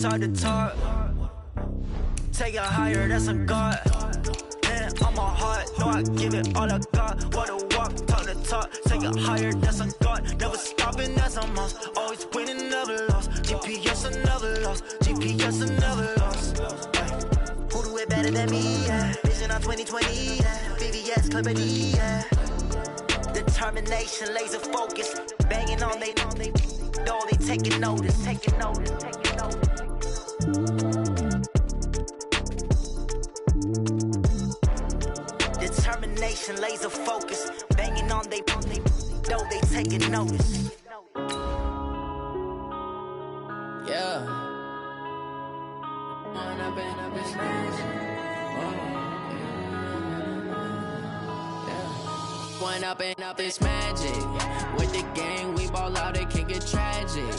Side to talk, take it higher, that's a God. Man, I'm a heart, know I give it all I got. Wanna walk, talk to talk, take it higher, that's a God. Never stopping, that's a must. Always winning, never lost. GPS, I never lost. GPS, I never lost. Who do it better than me? Yeah. Vision on 2020, yeah. VVS, Clarity, yeah. Determination, laser focus, banging on they know they taking notice, taking notice, taking notice. Determination, laser focus, banging on they know they taking notice. Yeah. One up and up is magic. With the gang, we ball out, it can get tragic.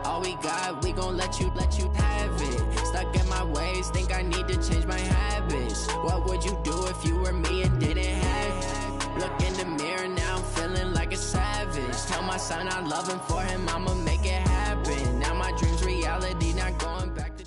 All we got, we gon' let you have it. Stuck in my ways, think I need to change my habits. What would you do if you were me and didn't have it? Look in the mirror, now I'm feeling like a savage. Tell my son I love him, for him I'ma make it happen. Now my dream's reality, not going back to...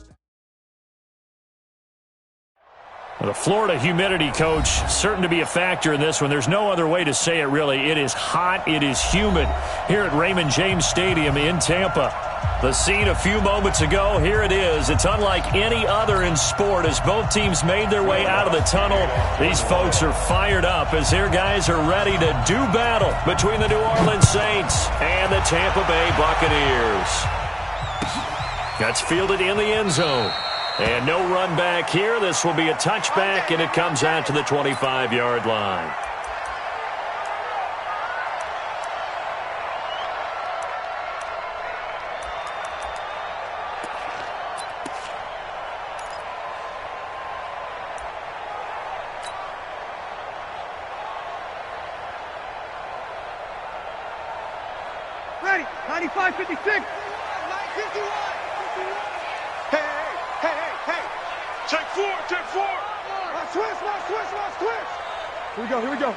The Florida humidity, coach, certain to be a factor in this one. There's no other way to say it, really. It is hot. It is humid here at Raymond James Stadium in Tampa. The scene a few moments ago, here it is. It's unlike any other in sport as both teams made their way out of the tunnel. These folks are fired up as their guys are ready to do battle between the New Orleans Saints and the Tampa Bay Buccaneers. That's fielded in the end zone. And no run back here. This will be a touchback, and it comes out to the 25-yard line. Ready, 95, 56. 951. Check four. Watch twist. Here we go.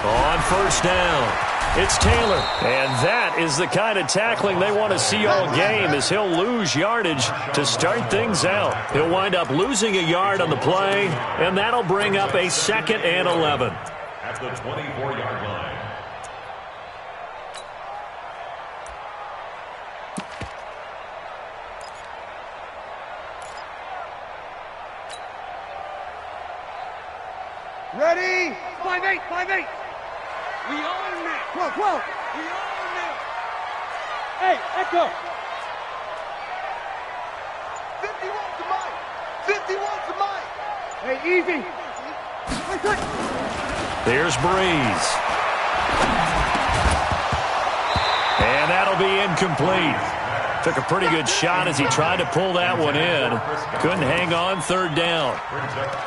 On first down, it's Taylor. And that is the kind of tackling they want to see all game, as he'll lose yardage to start things out. He'll wind up losing a yard on the play, and that'll bring up a 2nd and 11. At the 24-yard line. Ready? 5-8. We own it. 12. We own it. Hey, echo. 51 to Mike. 51 to Mike. Hey, easy. There's Breeze. And that'll be incomplete. Took a pretty good shot as he tried to pull that one in. Couldn't hang on, 3rd down.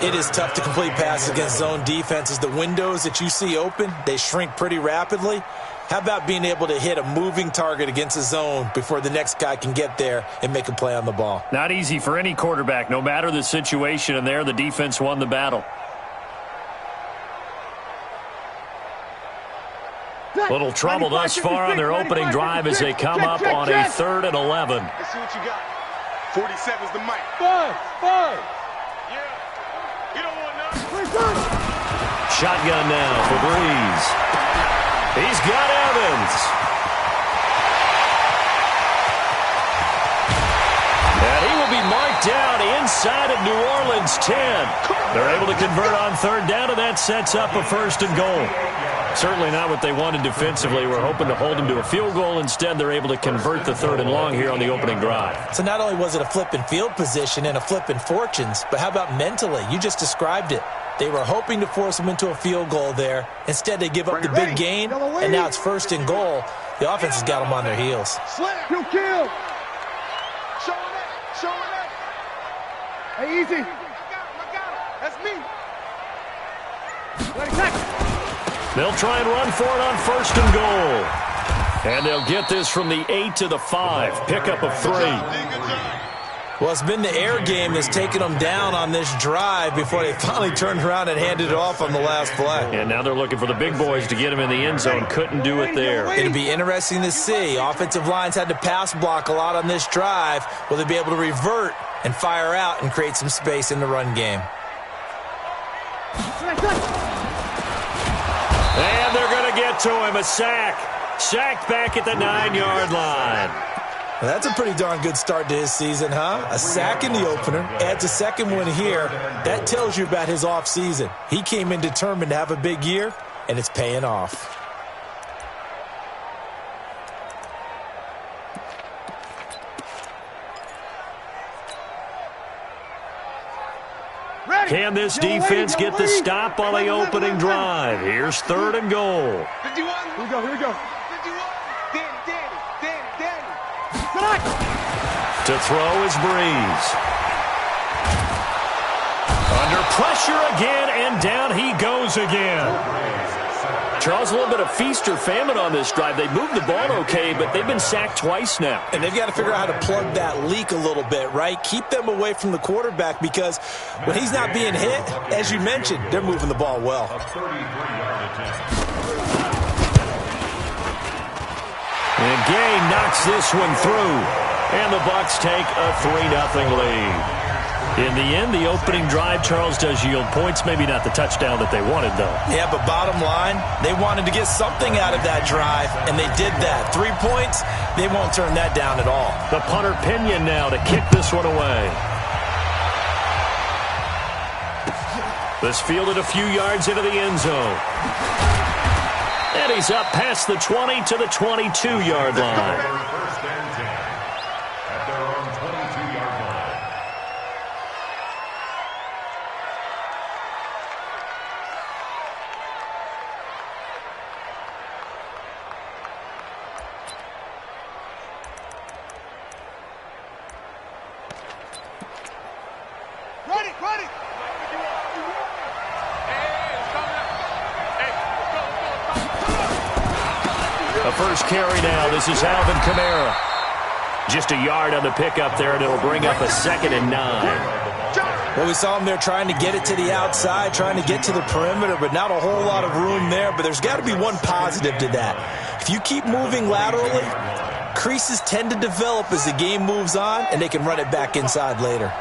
It is tough to complete passes against zone defenses. The windows that you see open, they shrink pretty rapidly. How about being able to hit a moving target against a zone before the next guy can get there and make a play on the ball? Not easy for any quarterback, no matter the situation, and there the defense won the battle. Little trouble thus far on their opening drive as they come up on a 3rd and 11. Let's see what you got. 47's the mic. 5. Yeah. You don't want none. Shotgun now for Breeze. He's got Evans. And he will be marked down inside of New Orleans 10. They're able to convert on 3rd down, and that sets up a 1st and goal. Certainly not what they wanted defensively. We're hoping to hold them to a field goal. Instead, they're able to convert the 3rd and long here on the opening drive. So not only was it a flip in field position and a flip in fortunes, but how about mentally? You just described it. They were hoping to force them into a field goal there. Instead, they give up the big gain, and now it's 1st and goal. The offense has got them on their heels. You kill. Show it. Hey, easy. I got him. That's me. Ready, set. They'll try and run for it on 1st and goal. And they'll get this from the 8 to the 5. Pickup of 3. Well, it's been the air game that's taken them down on this drive before they finally turned around and handed it off on the last play. And now they're looking for the big boys to get him in the end zone. Couldn't do it there. It'll be interesting to see. Offensive lines had to pass block a lot on this drive. Will they be able to revert and fire out and create some space in the run game? And they're going to get to him. A sack. Sacked back at the 9-yard line. Well, that's a pretty darn good start to his season, huh? A sack in the opener, adds a second one here. That tells you about his offseason. He came in determined to have a big year, and it's paying off. Can this defense get the stop on the opening drive? Here's 3rd and goal. 51. Here we go. 51. Danny. To throw is Breeze. Under pressure again, and down he goes again. Charles, a little bit of feast or famine on this drive. They moved the ball okay, but they've been sacked twice now. And they've got to figure out how to plug that leak a little bit, right? Keep them away from the quarterback because when he's not being hit, as you mentioned, they're moving the ball well. And Gay knocks this one through. And the Bucs take a 3-0 lead. In the end, the opening drive, Charles, does yield points. Maybe not the touchdown that they wanted, though. Yeah, but bottom line, they wanted to get something out of that drive, and they did that. 3 points, they won't turn that down at all. The punter Pinion now to kick this one away. This fielded a few yards into the end zone. And he's up past the 20 to the 22-yard line. First carry now. This is Alvin Kamara. Just a yard on the pickup there, and it'll bring up a 2nd and 9. Well, we saw him there trying to get it to the outside, trying to get to the perimeter, but not a whole lot of room there. But there's got to be one positive to that. If you keep moving laterally, creases tend to develop as the game moves on, and they can run it back inside later.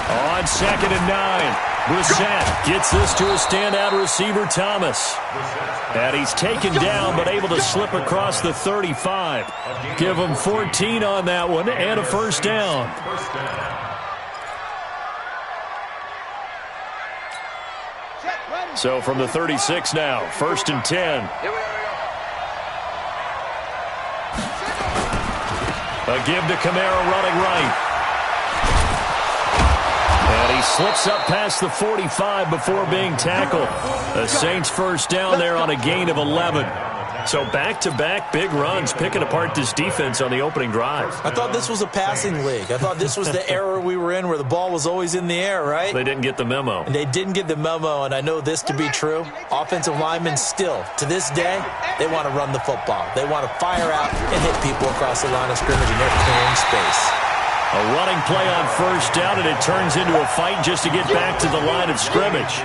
On 2nd and 9, Brissett gets this to a standout receiver, Thomas. And he's taken down, but able to slip across the 35. Give him 14 on that one, and a first down. So from the 36 now, 1st and 10. A give to Kamara running right. And he slips up past the 45 before being tackled. The Saints first down there on a gain of 11. So back-to-back big runs, picking apart this defense on the opening drive. I thought this was a passing league. I thought this was the era we were in where the ball was always in the air, right? They didn't get the memo. And they didn't get the memo, and I know this to be true. Offensive linemen still, to this day, they want to run the football. They want to fire out and hit people across the line of scrimmage, and they're clearing space. A running play on first down, and it turns into a fight just to get back to the line of scrimmage.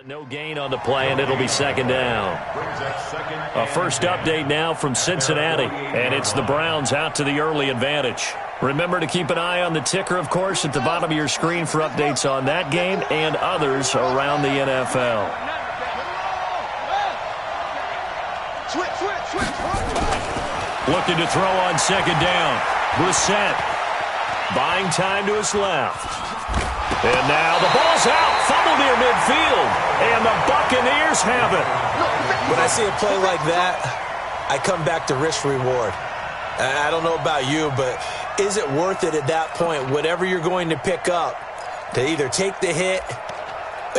No gain on the play, and it'll be 2nd down. A first update now from Cincinnati, and it's the Browns out to the early advantage. Remember to keep an eye on the ticker, of course, at the bottom of your screen for updates on that game and others around the NFL. Looking to throw on 2nd down. Brissett buying time to his left. And now the ball's out. Fumble near midfield. And the Buccaneers have it. When I see a play like that, I come back to risk reward. I don't know about you, but is it worth it at that point, whatever you're going to pick up, to either take the hit,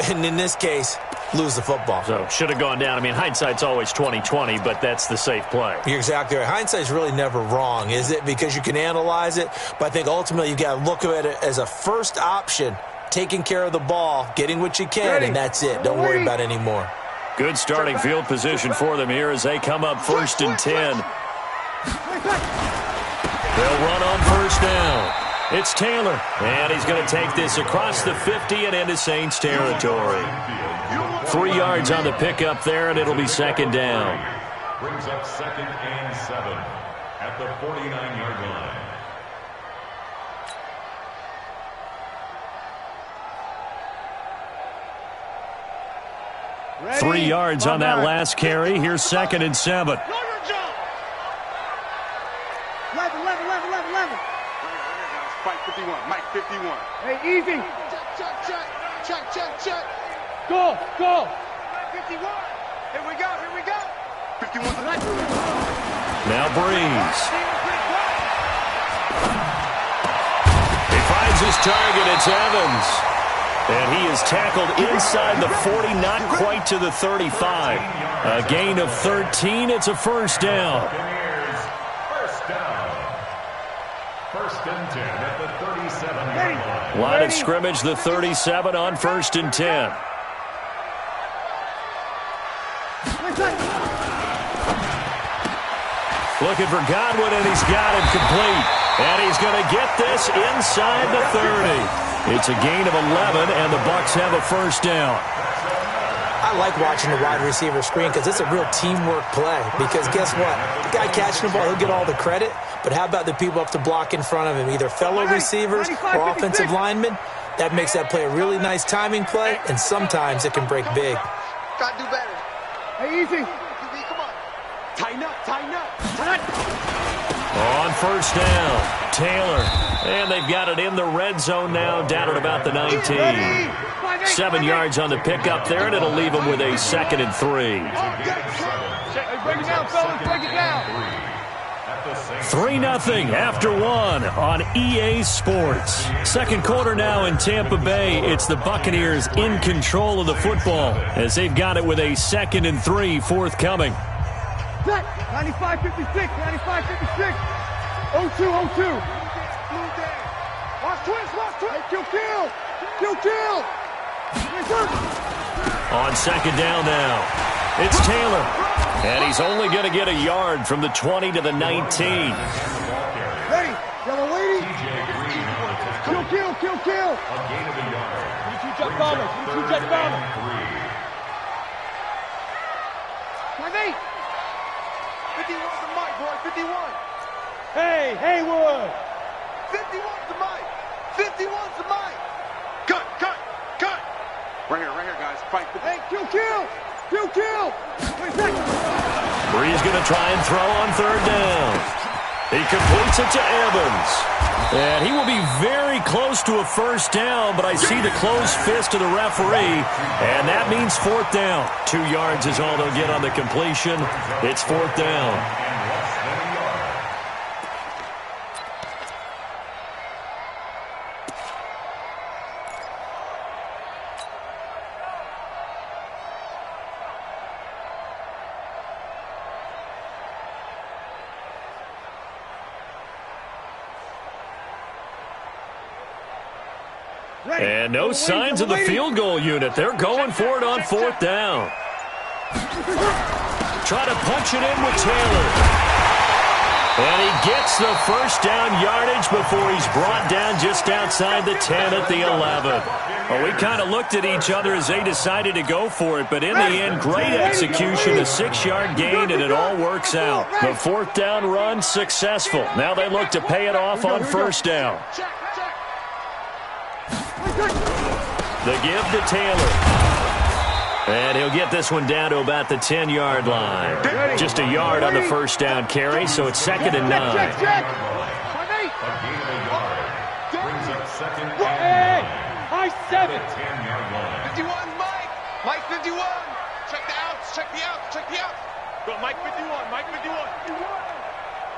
and in this case, lose the football? So, should have gone down. I mean, hindsight's always 20/20, but that's the safe play. You're exactly right. Hindsight's really never wrong, is it? Because you can analyze it, but I think ultimately you got to look at it as a first option, taking care of the ball, getting what you can, and that's it. Don't worry about any more. Good starting field position for them here as they come up 1st and 10. They'll run on 1st down. It's Taylor, and he's going to take this across the 50 and into Saints territory. 3 yards on the pickup there, and it'll be 2nd down. Brings up 2nd and 7 at the 49-yard line. Ready? 3 yards on that last carry. Here's 2nd and 7. 11. Fight 51. Mike 51. Hey, easy. Check. Go. 51. Here we go. 51. Now Breeze. He finds his target. It's Evans. And he is tackled inside the 40, not quite to the 35. A gain of 13. It's a 1st down. First down. 1st and 10 at the 37-yard line. Line of scrimmage, the 37 on 1st and 10. Looking for Godwin, and he's got him complete. And he's going to get this inside the 30. It's a gain of 11, and the Bucs have a 1st down. I like watching the wide receiver screen because it's a real teamwork play. Because guess what? The guy catching the ball, he'll get all the credit. But how about the people up to block in front of him, either fellow receivers or offensive linemen? That makes that play a really nice timing play, and sometimes it can break big. Gotta do better. Hey, easy. Come on. Tighten up. On 1st down, Taylor. And they've got it in the red zone now, down at about the 19. 7 yards on the pickup there, and it'll leave them with a 2nd and 3. Hey, break it down, fellas. Break it down. 3-0 after 1 on EA Sports. 2nd quarter now in Tampa Bay. It's the Buccaneers in control of the football as they've got it with a 2nd and 3 forthcoming. 95-56. 0-2. Watch twist. Hey, kill. On 2nd down now, it's Taylor. And he's only going to get a yard from the 20 to the 19. Ready. Yellow lady. Kill. A gain of a yard. You two jet bombers. 5-8. 51's the Mike, boy. 51. Hey, Haywood. 51's the Mike. 51's the Mike. Cut. Right here, guys. Fight. Hey, kill. Bree's going to try and throw on 3rd down. He completes it to Evans. And he will be very close to a 1st down, but I see the closed fist of the referee, and that means 4th down. 2 yards is all they'll get on the completion. It's 4th down. And no signs of the field goal unit. They're going for it on 4th down. Try to punch it in with Taylor. And he gets the 1st down yardage before he's brought down just outside the 10 at the 11. Well, we kind of looked at each other as they decided to go for it, but in the end, great execution, a 6-yard gain, and it all works out. The 4th down run successful. Now they look to pay it off on 1st down. The give to Taylor. And he'll get this one down to about the 10-yard line. Just a yard on the 1st down carry, so it's 2nd and 9. A gain of a yard. Brings up 2nd and 9. High 7. 10-yard line. 51, Mike. Mike 51. Check the outs. Go, Mike 51.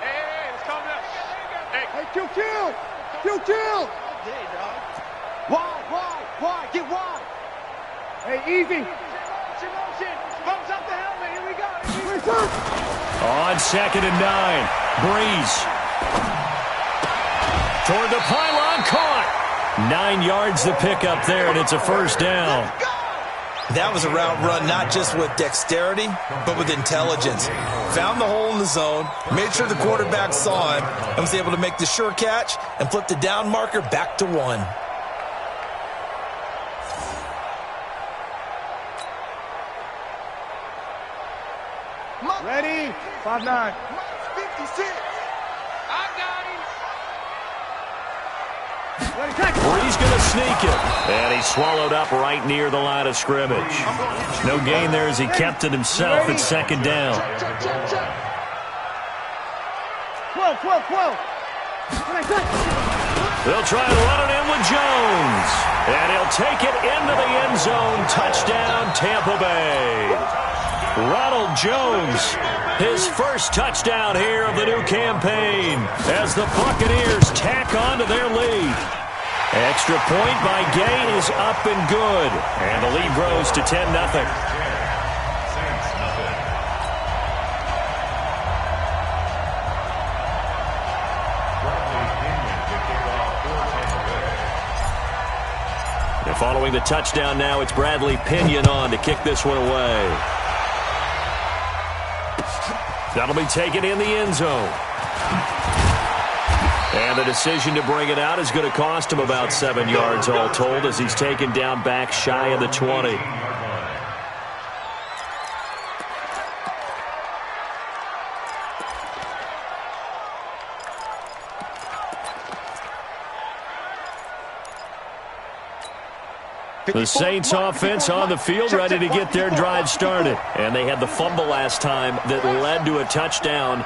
Hey, let's go. Kill, kill. Kill, kill. Wide, get wide. Hey, easy. Bumps up the helmet, here we go. On 2nd and 9. Breeze. Toward the pylon, caught. 9 yards to pick up there, and it's a first down. That was a route run not just with dexterity, but with intelligence. Found the hole in the zone, made sure the quarterback saw him, and was able to make the sure catch and flip the down marker back to 1. Ready? 5-9. 56. I got him. Ready, catch. Breeze going to sneak it. And he swallowed up right near the line of scrimmage. No gain there as he kept it himself at 2nd down. 12. They'll try and run it in with Jones. And he'll take it into the end zone. Touchdown, Tampa Bay. Ronald Jones, his first touchdown here of the new campaign as the Buccaneers tack on to their lead. Extra point by Gay is up and good. And the lead grows to 10-0. And following the touchdown now, it's Bradley Pinion on to kick this one away. That'll be taken in the end zone. And the decision to bring it out is going to cost him about 7 yards all told as he's taken down back shy of the 20. The Saints offense on the field ready to get their drive started. And they had the fumble last time that led to a touchdown.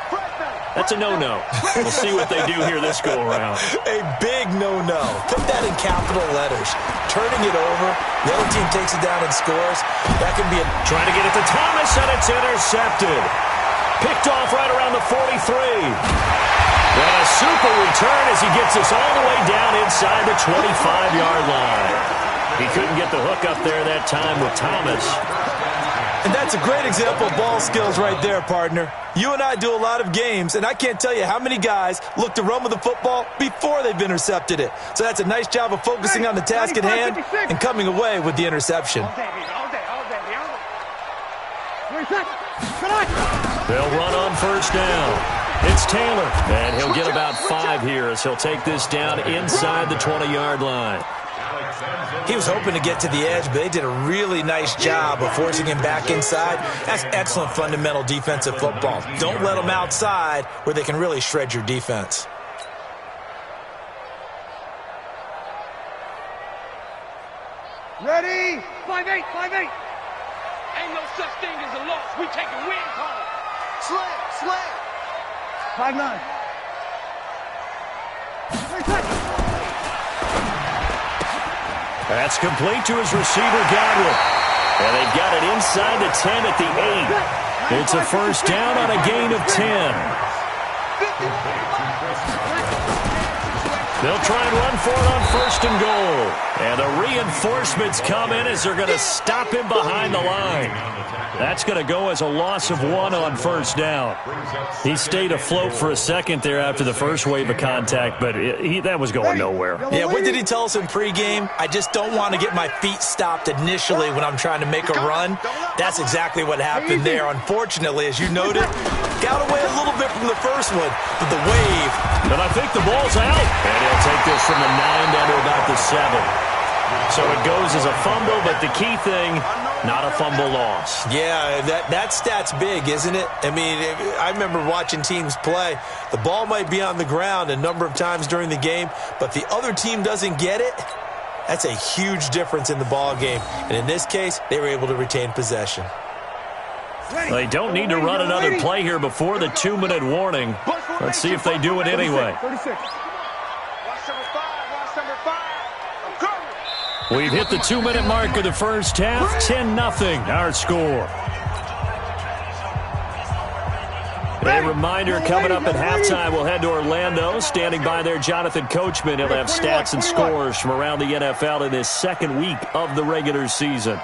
That's a no-no. We'll see what they do here this go-around. A big no-no. Put that in capital letters. Turning it over, the other team takes it down and scores. That can be a... Trying to get it to Thomas, and it's intercepted. Picked off right around the 43. And a super return as he gets us all the way down inside the 25-yard line. He couldn't get the hook up there that time with Thomas. And that's a great example of ball skills right there, partner. You and I do a lot of games, and I can't tell you how many guys look to run with the football before they've intercepted it. So that's a nice job of focusing on the task at hand and coming away with the interception. They'll run on first down. It's Taylor, and he'll get about 5 here as he'll take this down inside the 20-yard line. He was hoping to get to the edge, but they did a really nice job of forcing him back inside. That's excellent fundamental defensive football. Don't let them outside where they can really shred your defense. Ready? 5-8. Ain't no such thing as a loss. We taking wins home. Slam. 5-9. That's complete to his receiver, Godwin. And they've got it inside the 10 at the 8. It's a first down on a gain of 10. They'll try and run for it on 1st and goal. And the reinforcements come in as they're going to stop him behind the line. That's going to go as a loss of 1 on 1st down. He stayed afloat for a second there after the first wave of contact, but that was going nowhere. Yeah, what did he tell us in pregame? I just don't want to get my feet stopped initially when I'm trying to make a run. That's exactly what happened there. Unfortunately, as you noted, got away a little bit from the first one, but the wave. And I think the ball's out. And he'll take this from the 9 down to about the 7. So it goes as a fumble, but the key thing, not a fumble loss. Yeah, that stat's big, isn't it? I mean, I remember watching teams play. The ball might be on the ground a number of times during the game, but the other team doesn't get it. That's a huge difference in the ball game. And in this case, they were able to retain possession. They don't need to run another play here before the 2-minute warning. Let's see if they do it anyway. 36. We've hit the 2-minute mark of the first half. 10-0, our score. A reminder coming up at halftime, we'll head to Orlando. Standing by there, Jonathan Coachman. He'll have stats and scores from around the NFL in his second week of the regular season.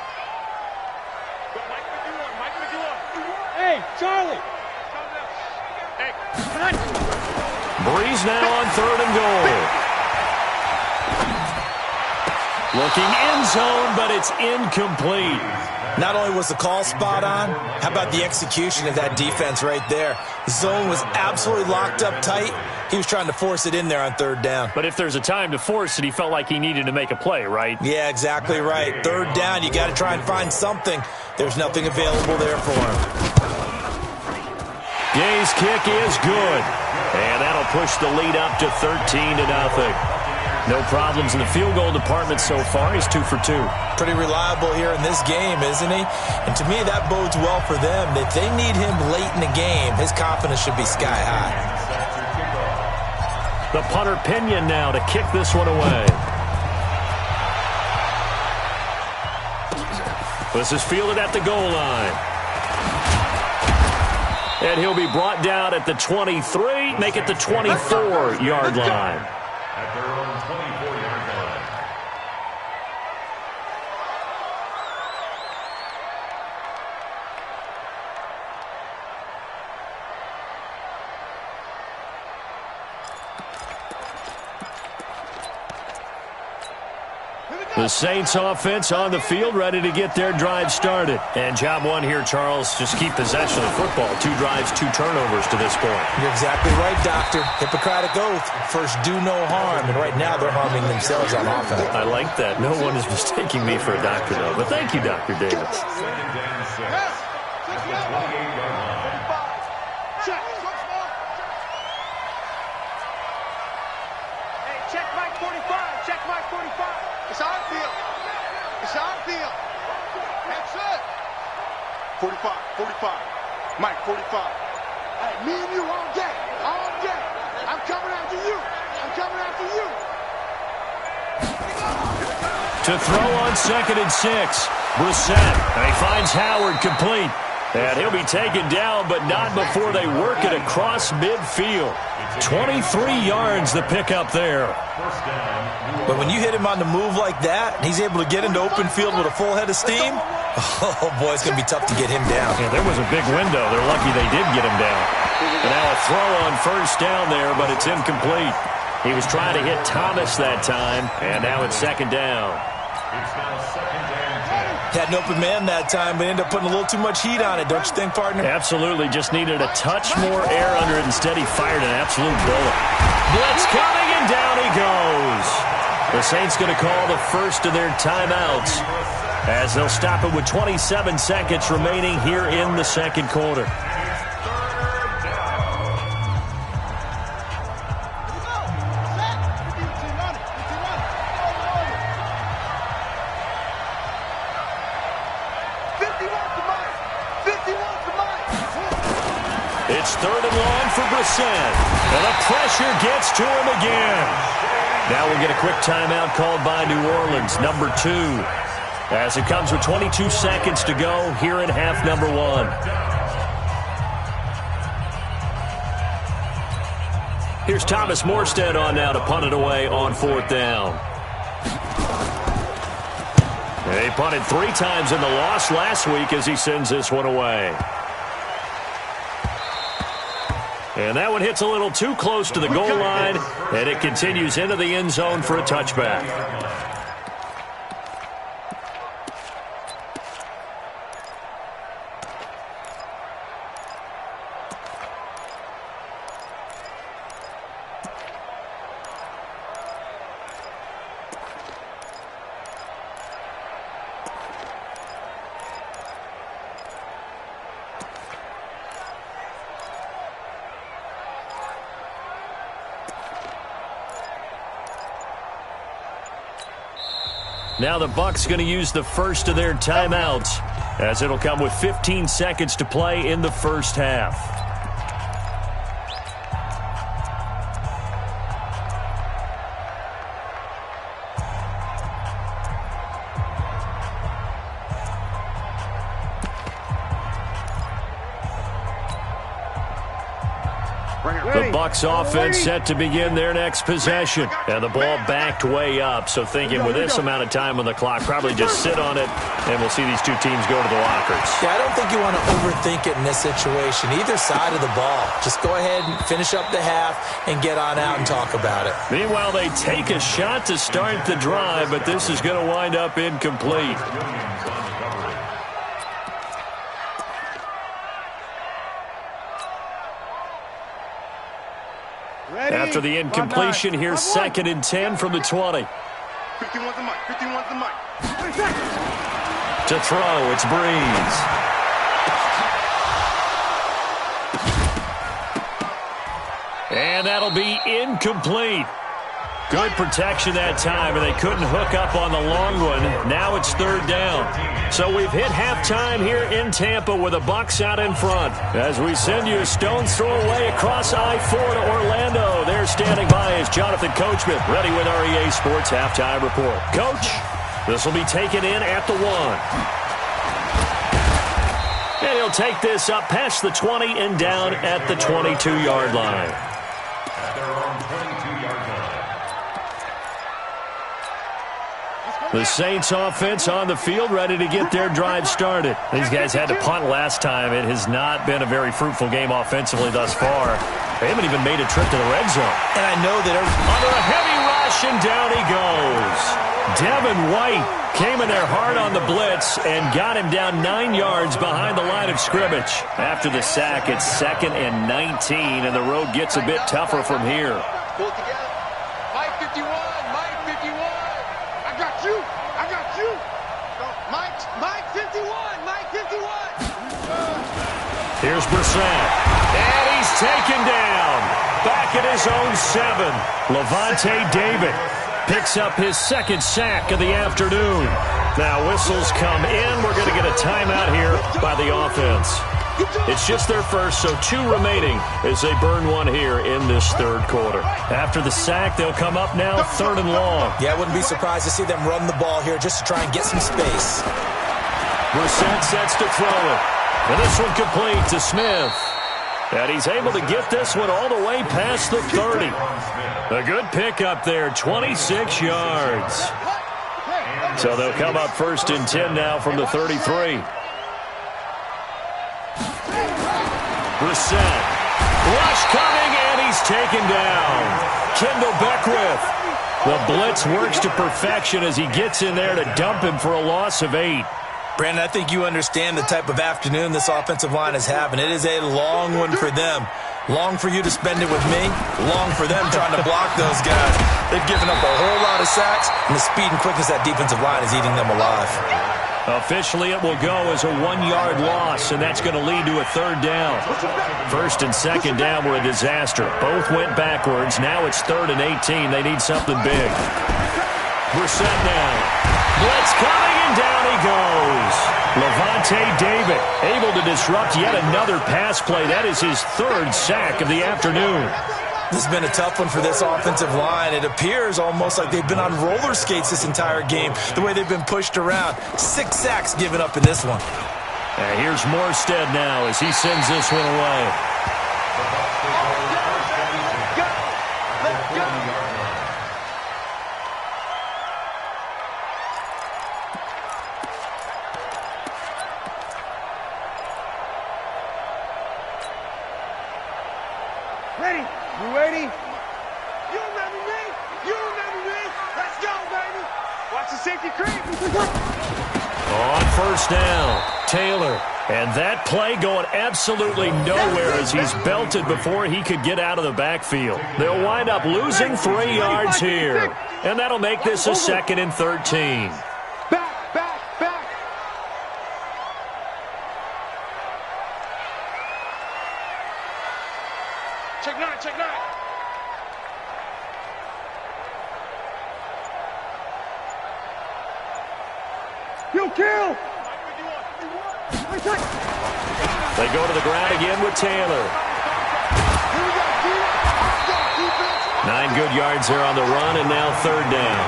Hey, Charlie. Breeze now on 3rd and goal. Looking end zone, but it's incomplete. Not only was the call spot on, how about the execution of that defense right there? The zone was absolutely locked up tight. He was trying to force it in there on 3rd down. But if there's a time to force it, he felt like he needed to make a play, right? Yeah, exactly right. 3rd down, you got to try and find something. There's nothing available there for him. Gay's kick is good. And that'll push the lead up to 13-0. No problems in the field goal department so far. He's 2 for 2. Pretty reliable here in this game, isn't he? And to me, that bodes well for them. If they need him late in the game, his confidence should be sky high. The punter Pinion now to kick this one away. This is fielded at the goal line. And he'll be brought down at the 23, make it the 24-yard line. At their own 24-yard line. The Saints offense on the field, ready to get their drive started. And job one here, Charles, just keep possession of the football. 2 drives, 2 turnovers to this point. You're exactly right, Doctor. Hippocratic oath. First, do no harm. And right now, they're harming themselves on offense. I like that. No one is mistaking me for a doctor, though. But thank you, Dr. Davis. 2nd and 6. At the 28-yard line. Check. Hey, check Mike 45. Check Mike 45. It's on field. It's on field. That's it. 45. Mike 45. Hey, me and you all day. All day. I'm coming after you. To throw on 2nd and 6. Brissett. And he finds Howard complete. And he'll be taken down, but not before they work it across midfield. 23 yards the pickup there. But when you hit him on the move like that, and he's able to get into open field with a full head of steam, oh boy, it's going to be tough to get him down. Yeah, there was a big window. They're lucky they did get him down. And now a throw on 1st down there, but it's incomplete. He was trying to hit Thomas that time, and now it's 2nd down. It's now 2nd and 10. Had an open man that time, but ended up putting a little too much heat on it, don't you think, partner? Absolutely. Just needed a touch more air under it. Instead, he fired an absolute bullet. Blitz coming, and down he goes. The Saints going to call the first of their timeouts as they'll stop it with 27 seconds remaining here in the 2nd quarter. It's 3rd and long for Brissett. And the pressure gets to him again. Now we'll get a quick timeout called by New Orleans, number 2. As it comes with 22 seconds to go here in half number 1. Here's Thomas Morstead on now to punt it away on 4th down. They punted 3 times in the loss last week as he sends this one away. And that one hits a little too close to the goal line, and it continues into the end zone for a touchback. Now the Bucs going to use the first of their timeouts, as it'll come with 15 seconds to play in the first half. The Bucs offense set to begin their next possession. And the ball backed way up. So thinking with this amount of time on the clock, probably just sit on it, and we'll see these two teams go to the lockers. Yeah, I don't think you want to overthink it in this situation. Either side of the ball. Just go ahead and finish up the half and get on out and talk about it. Meanwhile, they take a shot to start the drive, but this is going to wind up incomplete. After the incompletion, here's 2nd and 10 from the 20. 51's the mic. 51's the mic. To throw, it's Breeze. And that'll be incomplete. Good protection that time, and they couldn't hook up on the long one. Now it's 3rd down. So we've hit halftime here in Tampa with the Bucs out in front. As we send you a stone's throw away across I-4 to Orlando. There standing by is Jonathan Coachman, ready with REA Sports Halftime Report. Coach, this will be taken in at the 1. And he'll take this up past the 20 and down at the 22-yard line. At their own 22-yard line. The Saints offense on the field, ready to get their drive started. These guys had to punt last time. It has not been a very fruitful game offensively thus far. They haven't even made a trip to the red zone. And I know that under a heavy rush, and down he goes. Devin White came in there hard on the blitz and got him down 9 yards behind the line of scrimmage. After the sack, it's 2nd and 19, and the road gets a bit tougher from here. Pull it together. Mike 51. Mike 51. I got you. I got you. Mike 51. Mike 51. Here's Brissett. And he's taken down. Back at his own 7. Levante David picks up his 2nd sack of the afternoon. Now whistles come in. We're going to get a timeout here by the offense. It's just their first, so 2 remaining as they burn one here in this 3rd quarter. After the sack, they'll come up now 3rd and long. Yeah, I wouldn't be surprised to see them run the ball here just to try and get some space. Brissett sets to throw it. And this one complete to Smith. And he's able to get this one all the way past the 30. A good pickup there, 26 yards. So they'll come up 1st and 10 now from the 33. Brissett. Rush coming, and he's taken down. Kendall Beckwith. The blitz works to perfection as he gets in there to dump him for a loss of 8. Brandon, I think you understand the type of afternoon this offensive line is having. It is a long one for them. Long for you to spend it with me. Long for them trying to block those guys. They've given up a whole lot of sacks, and the speed and quickness of that defensive line is eating them alive. Officially, it will go as a 1-yard loss, and that's going to lead to a 3rd down. 1st and 2nd down were a disaster. Both went backwards. Now it's 3rd and 18. They need something big. Brissett now. Blitz coming, and down he goes. Levante David able to disrupt yet another pass play. That is his 3rd sack of the afternoon. This has been a tough one for this offensive line. It appears almost like they've been on roller skates this entire game, the way they've been pushed around. 6 sacks given up in this one. And here's Morstead now as he sends this one away. Ready? You ready? You remember me? You remember me? Let's go, baby. Watch the safety creep. On 1st down, Taylor. And that play going absolutely nowhere as he's belted before he could get out of the backfield. They'll wind up losing 3 yards here. And that'll make this a 2nd and 13. Back. Check 9. Kill. They go to the ground again with Taylor. 9 good yards there on the run, and now 3rd down.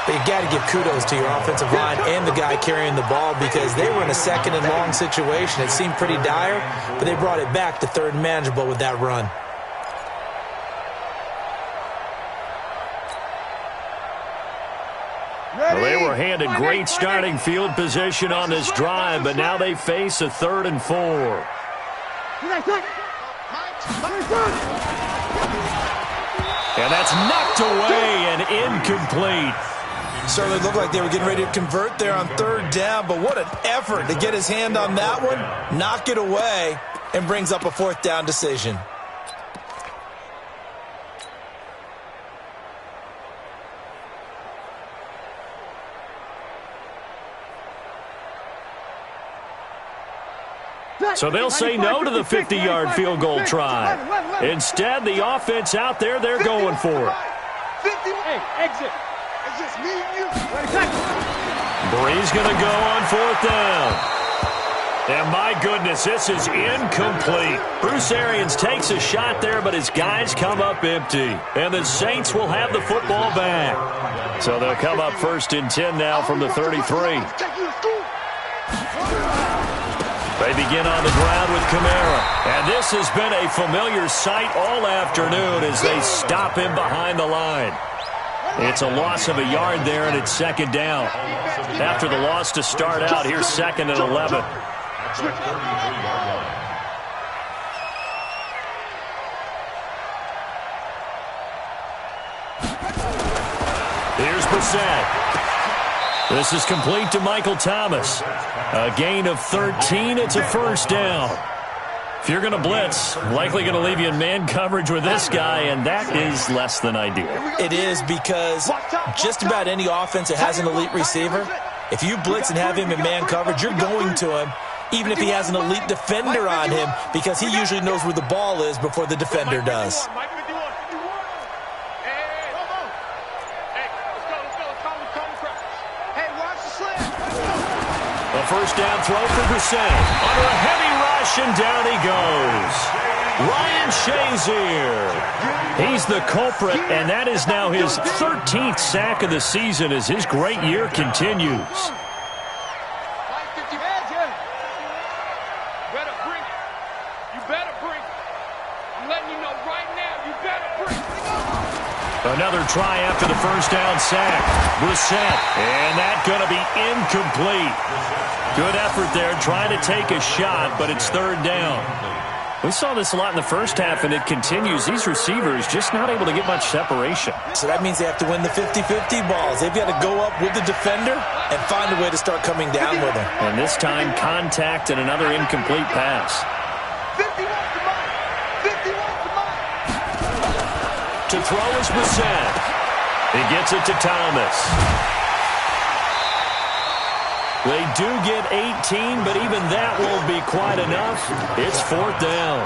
But you got to give kudos to your offensive line and the guy carrying the ball because they were in a second and long situation. It seemed pretty dire, but they brought it back to third and manageable with that run. Well, they were handed great starting field position on this drive, but now they face a 3rd and 4. And that's knocked away and incomplete. Certainly looked like they were getting ready to convert there on 3rd down, but what an effort to get his hand on that one, knock it away, and brings up a 4th down decision. So they'll say no to the 50-yard field goal try. Instead, the offense out there, they're going for it. 50, hey, exit. It's just me and you. Bree's going to go on 4th down. And my goodness, this is incomplete. Bruce Arians takes a shot there, but his guys come up empty. And the Saints will have the football back. So they'll come up 1st and 10 now from the 33. They begin on the ground with Kamara. And this has been a familiar sight all afternoon as they stop him behind the line. It's a loss of a yard there, and it's 2nd down. After the loss to start out, here's 2nd and 11. Here's Brissett. This is complete to Michael Thomas. A gain of 13. It's a 1st down. If you're going to blitz, likely going to leave you in man coverage with this guy, and that is less than ideal. It is because just about any offense that has an elite receiver, if you blitz and have him in man coverage, you're going to him, even if he has an elite defender on him, because he usually knows where the ball is before the defender does. A 1st down throw for Brissett. Under a heavy rush, and down he goes. Ryan Shazier. He's the culprit, and that is now his 13th sack of the season as his great year continues. Another try after the 1st down sack. Brissett, and that going to be incomplete. Good effort there, trying to take a shot, but it's 3rd down. We saw this a lot in the first half, and it continues. These receivers just not able to get much separation. So that means they have to win the 50-50 balls. They've got to go up with the defender and find a way to start coming down with him. And this time, contact and another incomplete pass. To throw is Brissett. He gets it to Thomas. They do get 18, but even that won't be quite enough. It's 4th down.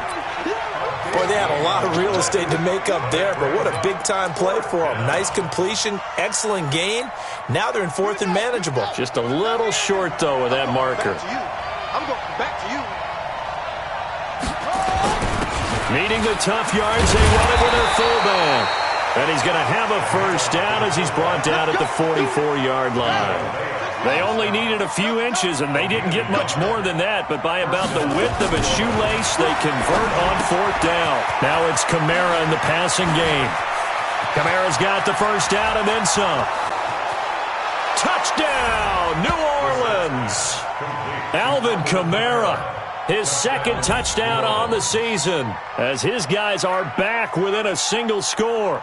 Boy, they had a lot of real estate to make up there, but what a big-time play for them. Nice completion, excellent gain. Now they're in 4th and manageable. Just a little short, though, with that marker. I'm going back to you. Meeting the tough yards, they run it with their fullback. And he's going to have a 1st down as he's brought down at the 44-yard line. They only needed a few inches, and they didn't get much more than that, but by about the width of a shoelace, they convert on 4th down. Now it's Kamara in the passing game. Kamara's got the 1st down and then some. Touchdown, New Orleans. Alvin Kamara. His 2nd touchdown on the season as his guys are back within a single score.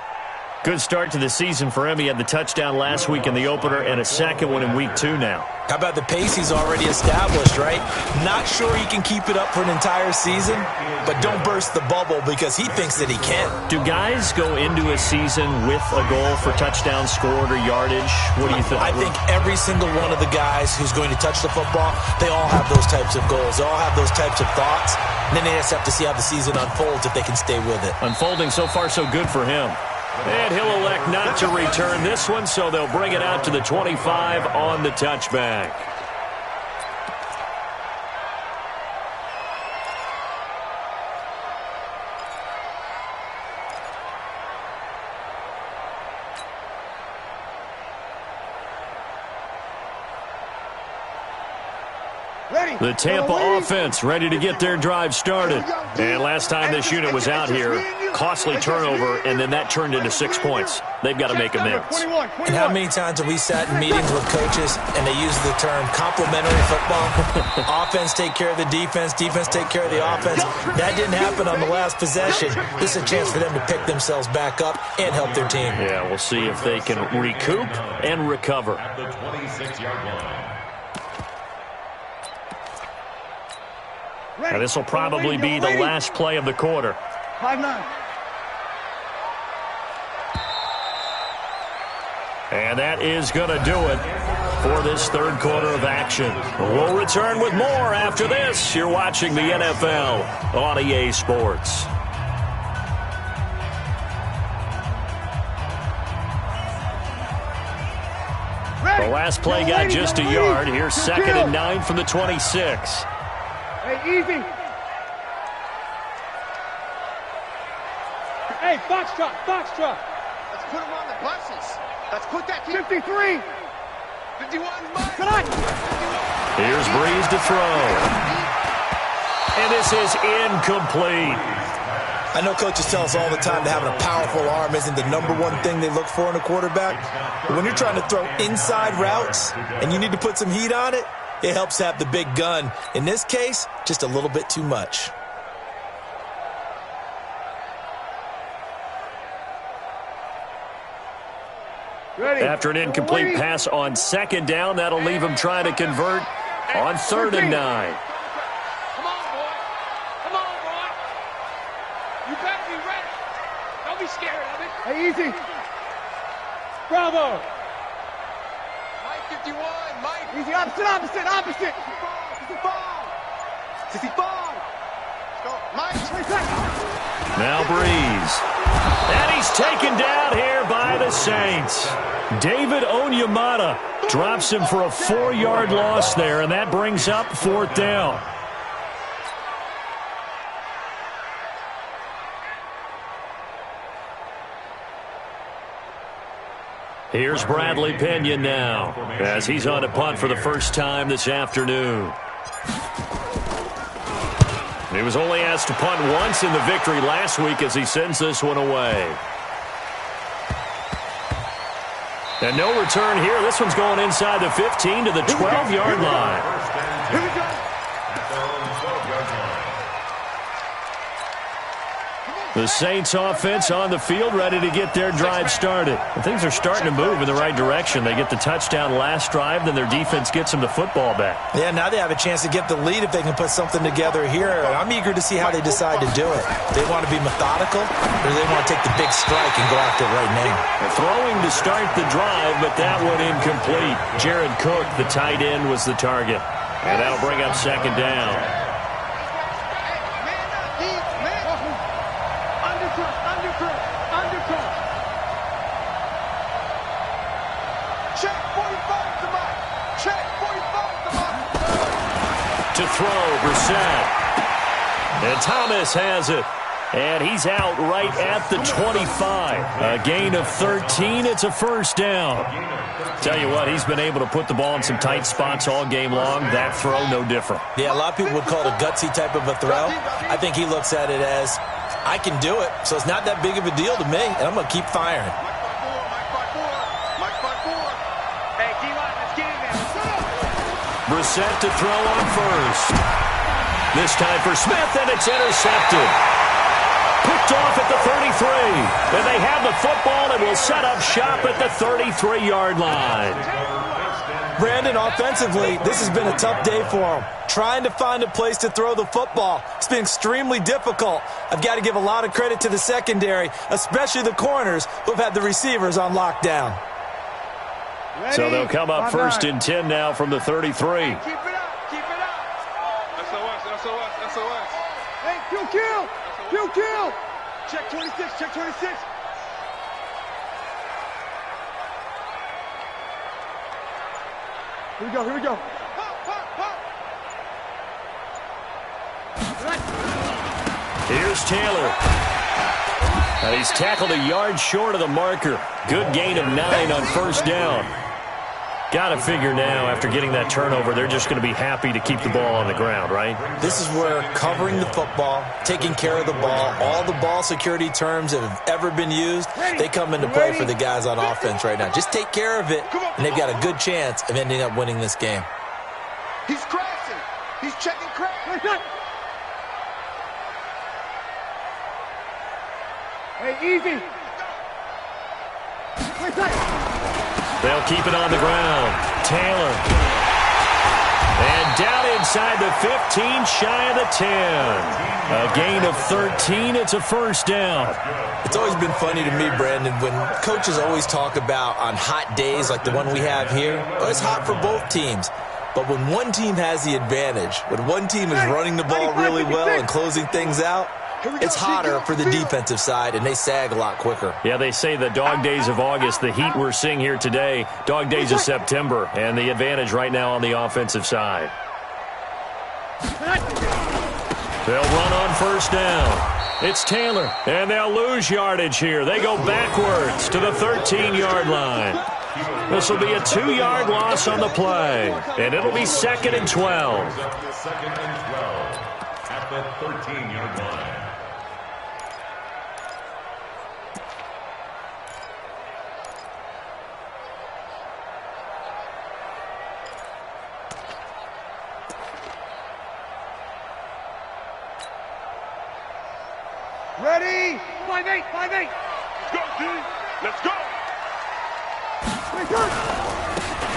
Good start to the season for him. He had the touchdown last week in the opener and a 2nd one in week 2 now. How about the pace he's already established, right? Not sure he can keep it up for an entire season, but don't burst the bubble because he thinks that he can. Do guys go into a season with a goal for touchdowns scored or yardage? What do you think? I think every single one of the guys who's going to touch the football, they all have those types of goals. They all have those types of thoughts. And then they just have to see how the season unfolds if they can stay with it. Unfolding so far so good for him. And he'll elect not to return this one, so they'll bring it out to the 25 on the touchback. The Tampa offense ready to get their drive started. And last time this unit was out here, costly turnover, and then that turned into 6 points. They've got to make amends. And how many times have we sat in meetings with coaches and they use the term complementary football? Offense take care of the defense, defense take care of the offense. That didn't happen on the last possession. This is a chance for them to pick themselves back up and help their team. Yeah, we'll see if they can recoup and recover. The 26-yard line. Now, this will probably be the last play of the quarter. 5-9. And that is going to do it for this third quarter of action. We'll return with more after this. You're watching the NFL on EA Sports. The last play got just a yard. Here's 2nd and 9 from the 26. Hey, easy. Hey, box truck. Let's put him on the buses. Let's put that kid. 53. 51, Mike. Tonight. Here's Breeze to throw. And this is incomplete. I know coaches tell us all the time that having a powerful arm isn't the #1 thing they look for in a quarterback. But when you're trying to throw inside routes and you need to put some heat on it, it helps have the big gun. In this case, just a little bit too much. Ready. After an incomplete pass on 2nd down, that'll leave him trying to convert on 3rd and 9. Come on, boy. Come on, boy. You better be ready. Don't be scared of it. Hey, easy. Bravo. Mike 51, Mike. Easy, opposite. 65. Let's go. Mike. 20 seconds. Now Breeze. And he's taken down here by the Saints. David Onyemata drops him for a 4-yard loss there, and that brings up 4th down. Here's Bradley Pena now, as he's on a punt for the first time this afternoon. He was only asked to punt once in the victory last week as he sends this one away. And no return here. This one's going inside the 15 to the 12-yard line. Here we go. The Saints offense on the field ready to get their drive started. And things are starting to move in the right direction. They get the touchdown last drive, then their defense gets them the football back. Yeah, now they have a chance to get the lead if they can put something together here. I'm eager to see how they decide to do it. They want to be methodical, or do they want to take the big strike and go after it right now? Throwing to start the drive, but that one incomplete. Jared Cook, the tight end, was the target. And that'll bring up 2nd down. Check 45 to Mike. Check 45 to Mike. To throw, Brissett. And Thomas has it. And he's out right at the 25. A gain of 13. It's a 1st down. Tell you what, he's been able to put the ball in some tight spots all game long. That throw, no different. Yeah, a lot of people would call it a gutsy type of a throw. I think he looks at it as, I can do it, so it's not that big of a deal to me, and I'm going to keep firing. Brissett to throw on 1st. This time for Smith, and it's intercepted. Picked off at the 33. And they have the football and will set up shop at the 33-yard line. Brandon, offensively, this has been a tough day for him. Trying to find a place to throw the football. It's been extremely difficult. I've got to give a lot of credit to the secondary, especially the corners who have had the receivers on lockdown. Ready. So they'll come up 1st and 10 now from the 33. Keep it up. SOS. Hey, kill. Check 26. Here we go. Here's Taylor. And he's tackled a yard short of the marker. Good gain of 9 on 1st down. Got to figure now, after getting that turnover, they're just going to be happy to keep the ball on the ground, right? This is where covering the football, taking care of the ball, all the ball security terms that have ever been used, they come into play for the guys on offense right now. Just take care of it, and they've got a good chance of ending up winning this game. He's crashing. He's checking crash. Hey, easy. They'll keep it on the ground. Taylor. And down inside the 15, shy of the 10. A gain of 13. It's a first down. It's always been funny to me, Brandon, when coaches always talk about on hot days like the one we have here. Well, it's hot for both teams. But when one team has the advantage, when one team is running the ball really well and closing things out, it's hotter for the defensive side, and they sag a lot quicker. Yeah, they say the dog days of August, the heat we're seeing here today, dog days of September, and the advantage right now on the offensive side. They'll run on first down. It's Taylor, and they'll lose yardage here. They go backwards to the 13-yard line. This will be a 2-yard loss on the play, and it'll be 2nd and 12. Second and 12 at the 13-yard line. Ready? 5-8, 5-8. Let's go, D. Let's go.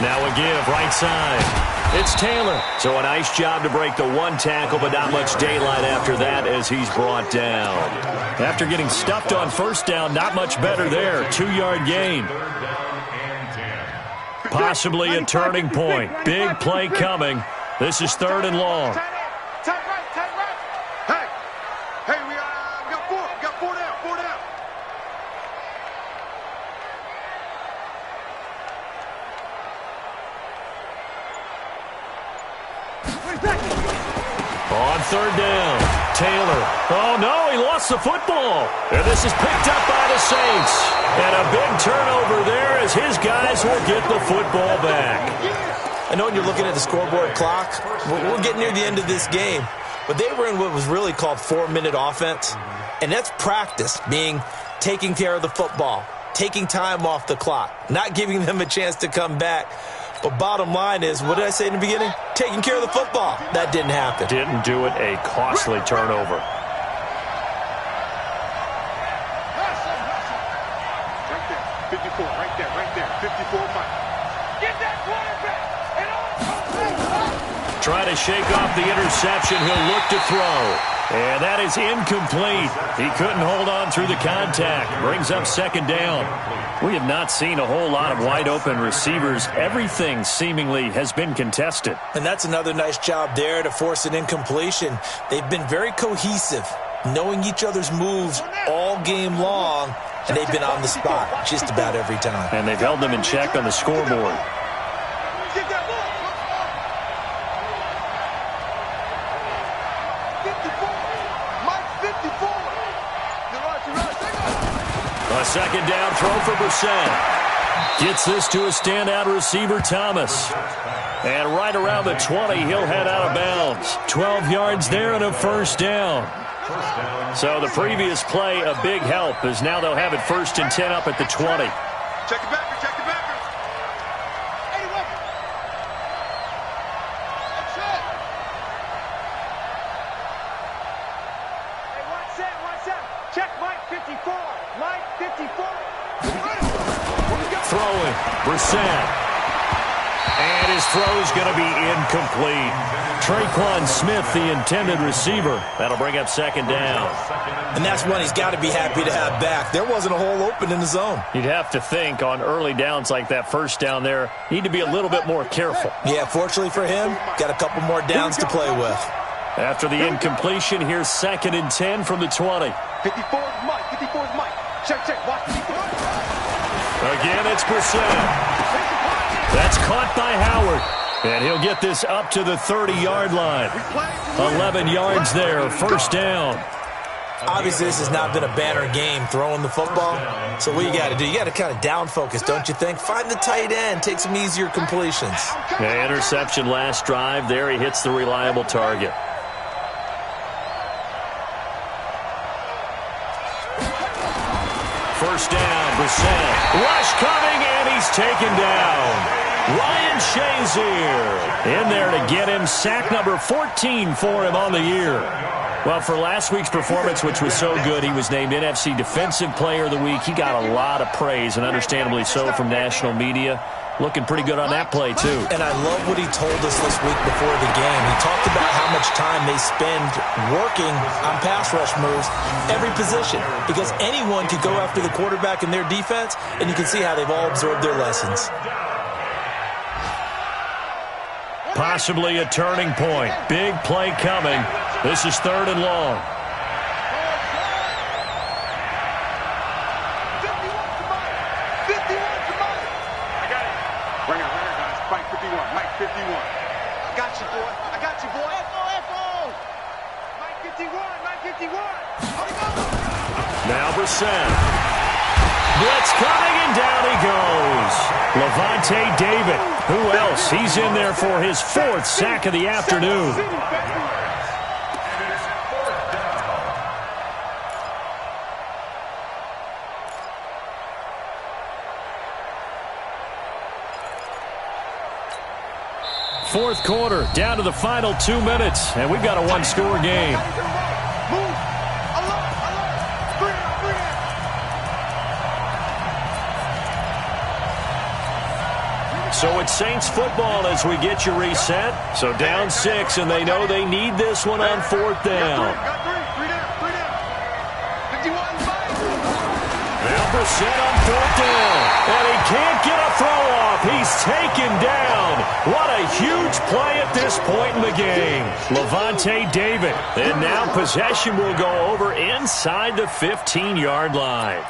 Now a give, right side. It's Taylor. So a nice job to break the one tackle, but not much daylight after that as he's brought down. After getting stuffed on first down, not much better there. 2-yard gain. Possibly a turning point. Big play coming. This is 3rd and long. Tight right. Hey, we got 4 down. On 3rd down, Taylor. Oh, no, he lost the football. And this is picked up by the Saints. And a big turnover there as his guys will get the football back. I know when you're looking at the scoreboard clock, we're getting near the end of this game, but they were in what was really called 4-minute offense, and that's practice, being taking care of the football, taking time off the clock, not giving them a chance to come back. But bottom line is, what did I say in the beginning? Taking care of the football. That didn't happen. Didn't do it, a costly turnover. Right there. 54, right there. 54, Mike. Get that quarterback. Try to shake off the interception. He'll look to throw. And that is incomplete. He couldn't hold on through the contact. Brings up 2nd down. We have not seen a whole lot of wide-open receivers. Everything seemingly has been contested. And that's another nice job there to force an incompletion. They've been very cohesive, knowing each other's moves all game long, and they've been on the spot just about every time. And they've held them in check on the scoreboard. Get that ball. 54. Mike, 54. A 2nd down throw for Brissett. Gets this to a standout receiver, Thomas. And right around the 20, he'll head out of bounds. 12 yards there and a first down. So the previous play, a big help, as now they'll have it 1st and 10 up at the 20. Check the backers. That's it. Hey, watch that. Check Mike 54. Mike 54. Throwing, Brissett. And his throw is going to be incomplete. Traquan Smith, the intended receiver. That'll bring up 2nd down. And that's one he's got to be happy to have back. There wasn't a hole open in the zone. You'd have to think on early downs like that first down there, need to be a little bit more careful. Yeah, fortunately for him, got a couple more downs to play with. After the incompletion, here's 2nd and 10 from the 20. 54 is Mike. Check. Watch 54. Again, it's Brissett. That's caught by Howard. And he'll get this up to the 30-yard line. 11 yards there, first down. Obviously, this has not been a banner game throwing the football. So what you got to do, you got to kind of down focus, don't you think? Find the tight end, take some easier completions. Yeah, interception last drive. There he hits the reliable target. First down, Brissett. Rush coming, and he's taken down. Ryan Shazier in there to get him. Sack number 14 for him on the year. Well, for last week's performance, which was so good, he was named NFC Defensive Player of the Week. He got a lot of praise, and understandably so, from national media. Looking pretty good on that play, too. And I love what he told us this week before the game. He talked about how much time they spend working on pass rush moves, every position, because anyone could go after the quarterback in their defense, and you can see how they've all absorbed their lessons. Possibly a turning point. Big play coming. This is 3rd and long. Bring it, guys. Mike 51. Mike 51. I got you, boy. I got you, boy. Echo. Mike 51. Mike 51. Now Brissett. Blitz coming, and down he goes. Levante David. Who else? He's in there for his 4th sack of the afternoon. Fourth quarter, down to the final 2 minutes, and we've got a one-score game. So it's Saints football as we get you reset. So down 6, and they know they need this one on 4th down. Now Brissett on 4th down, and he can't get a throw off. He's taken down. What a huge play at this point in the game. Levante David, and now possession will go over inside the 15-yard line.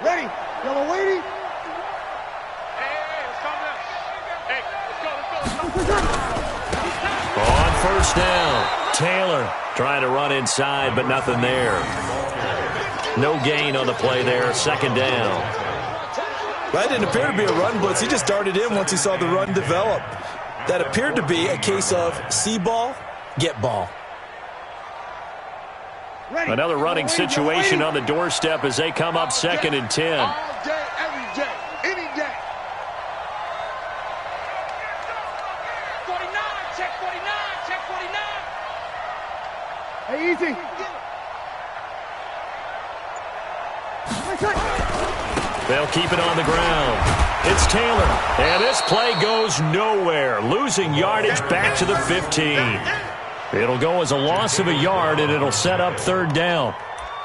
Ready? Yellow waiting. On first down, Taylor trying to run inside, but nothing there. No gain on the play there, 2nd down. That didn't appear to be a run blitz. He just darted in once he saw the run develop. That appeared to be a case of see ball, get ball. Another running situation on the doorstep as they come up 2nd and 10. All day, every day, any day. 49, check 49, check 49. Hey, easy. They'll keep it on the ground. It's Taylor, and this play goes nowhere, losing yardage back to the 15. It'll go as a loss of a yard, and it'll set up 3rd down.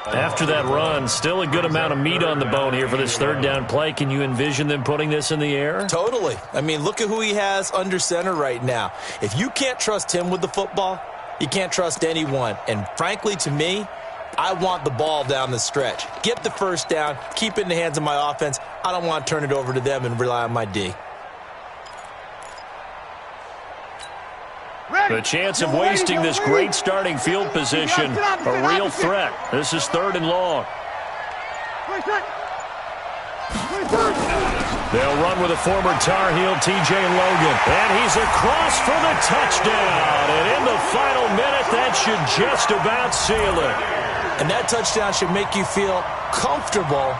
After that run, still a good amount of meat on the bone here for this 3rd down play. Can you envision them putting this in the air? Totally. I mean, look at who he has under center right now. If you can't trust him with the football, you can't trust anyone. And frankly, to me, I want the ball down the stretch. Get the 1st down, keep it in the hands of my offense. I don't want to turn it over to them and rely on my D. The chance of wasting this great starting field position, a real threat. This is 3rd and long. They'll run with a former Tar Heel, T.J. Logan. And he's across for the touchdown. And in the final minute, that should just about seal it. And that touchdown should make you feel comfortable.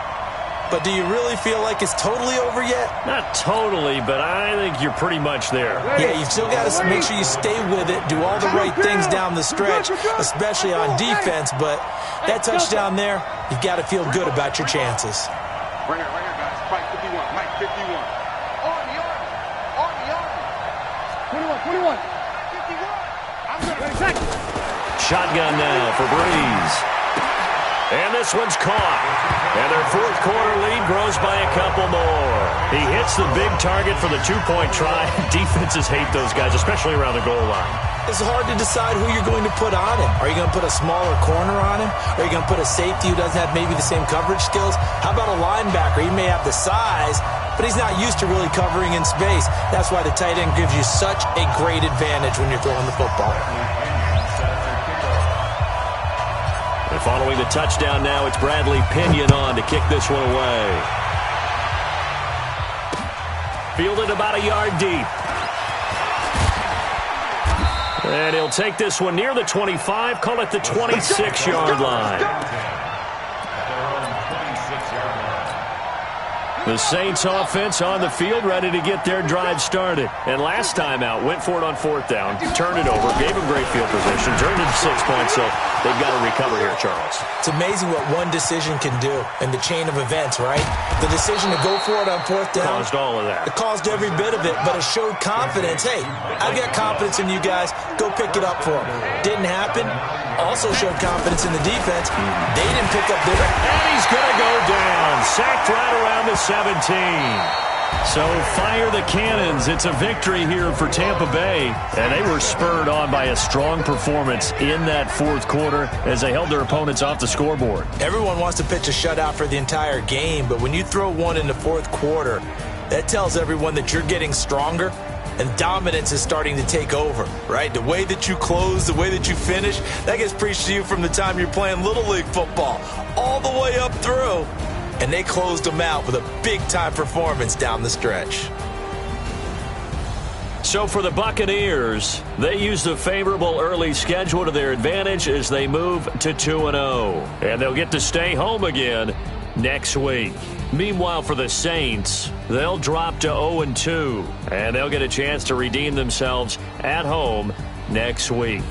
But do you really feel like it's totally over yet? Not totally, but I think you're pretty much there. Yeah, you still got to make sure you stay with it, do all the right things down the stretch, especially on defense. But that touchdown there, you've got to feel good about your chances. Right here, guys. Mike 51. Mike 51. On the arm. 21. 51. I'm good. Shotgun now for Breeze. And this one's caught. And their fourth quarter lead grows by a couple more. He hits the big target for the two-point try. Defenses hate those guys, especially around the goal line. It's hard to decide who you're going to put on him. Are you going to put a smaller corner on him? Are you going to put a safety who doesn't have maybe the same coverage skills? How about a linebacker? He may have the size, but he's not used to really covering in space. That's why the tight end gives you such a great advantage when you're throwing the football. And following the touchdown now, it's Bradley Pinion on to kick this one away. Fielded about a yard deep. And he'll take this one near the 25, call it the 26-yard line. The Saints offense on the field, ready to get their drive started. And last time out, went for it on fourth down, turned it over, gave them great field position, turned it to 6 points, so they've got to recover here, Charles. It's amazing what one decision can do in the chain of events, right? The decision to go for it on fourth down. Caused all of that. It caused every bit of it, but it showed confidence. Hey, I've got confidence in you guys. Go pick it up for them. Didn't happen. Also showed confidence in the defense. They didn't pick up their... And he's going to go down. Sacked right around the 17. So fire the cannons. It's a victory here for Tampa Bay. And they were spurred on by a strong performance in that fourth quarter as they held their opponents off the scoreboard. Everyone wants to pitch a shutout for the entire game, but when you throw one in the fourth quarter, that tells everyone that you're getting stronger and dominance is starting to take over, right? The way that you close, the way that you finish, that gets preached to you from the time you're playing Little League football all the way up through. And they closed them out with a big-time performance down the stretch. So for the Buccaneers, they used a favorable early schedule to their advantage as they move to 2-0. And they'll get to stay home again next week. Meanwhile, for the Saints, they'll drop to 0-2. And they'll get a chance to redeem themselves at home next week.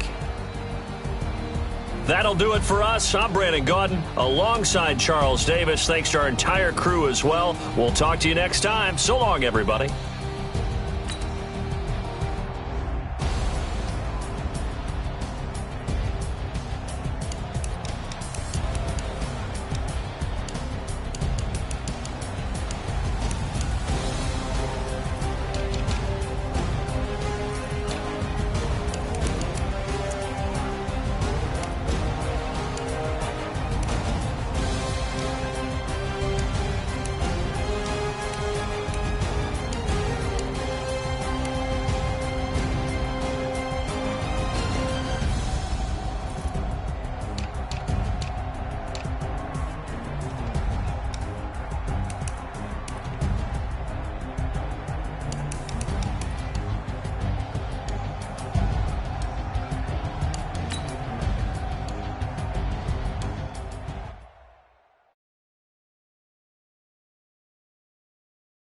That'll do it for us. I'm Brandon Gaudin alongside Charles Davis. Thanks to our entire crew as well. We'll talk to you next time. So long, everybody.